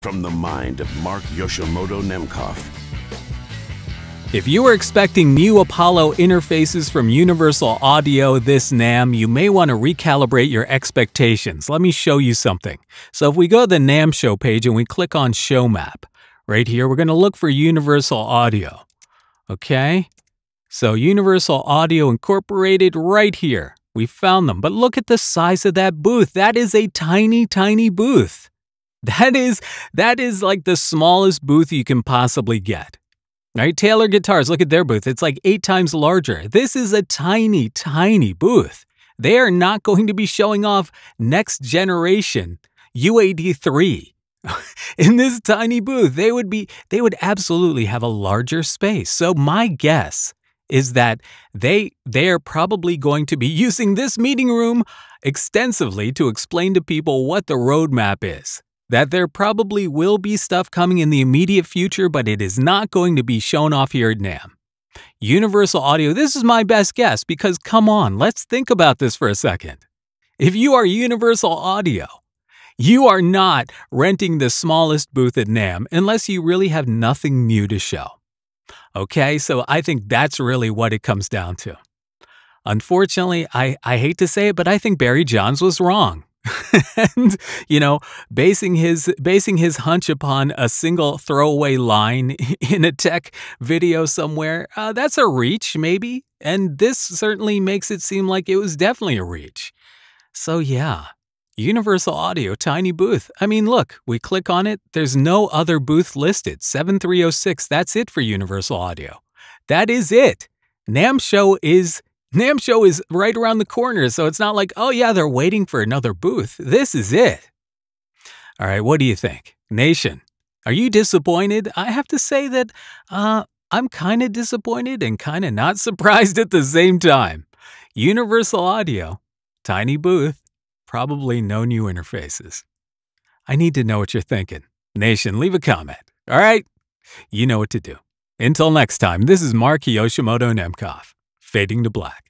From the mind of Mark Yoshimoto Nemkov. If you were expecting new Apollo interfaces from Universal Audio this Namm, you may want to recalibrate your expectations. Let me show you something. So if we go to the Namm show page and we click on Show Map, right here, we're going to look for Universal Audio. Okay? So Universal Audio Incorporated right here. We found them. But look at the size of that booth. That is a tiny, tiny booth. That is like the smallest booth you can possibly get. Right? Taylor Guitars, look at their booth. It's like 8 times larger. This is a tiny, tiny booth. They are not going to be showing off next generation UAD3 in this tiny booth. They would absolutely have a larger space. So my guess is that they're probably going to be using this meeting room extensively to explain to people what the roadmap is. That there probably will be stuff coming in the immediate future, but it is not going to be shown off here at Namm. Universal Audio, this is my best guess because come on, let's think about this for a second. If you are Universal Audio, you are not renting the smallest booth at Namm unless you really have nothing new to show. Okay, so I think that's really what it comes down to. Unfortunately, I hate to say it, but I think Barry Johns was wrong. And, basing his hunch upon a single throwaway line in a tech video somewhere, that's a reach, maybe. And this certainly makes it seem like it was definitely a reach. So yeah, Universal Audio, tiny booth. I mean, look, we click on it. There's no other booth listed. 7306, that's it for Universal Audio. That is it. Namm show is right around the corner, so it's not like, oh yeah, they're waiting for another booth. This is it. All right, what do you think? Nation, are you disappointed? I have to say that I'm kind of disappointed and kind of not surprised at the same time. Universal Audio, tiny booth, probably no new interfaces. I need to know what you're thinking. Nation, leave a comment. All right? You know what to do. Until next time, this is Mark Yoshimoto Nemkov. Fading to black.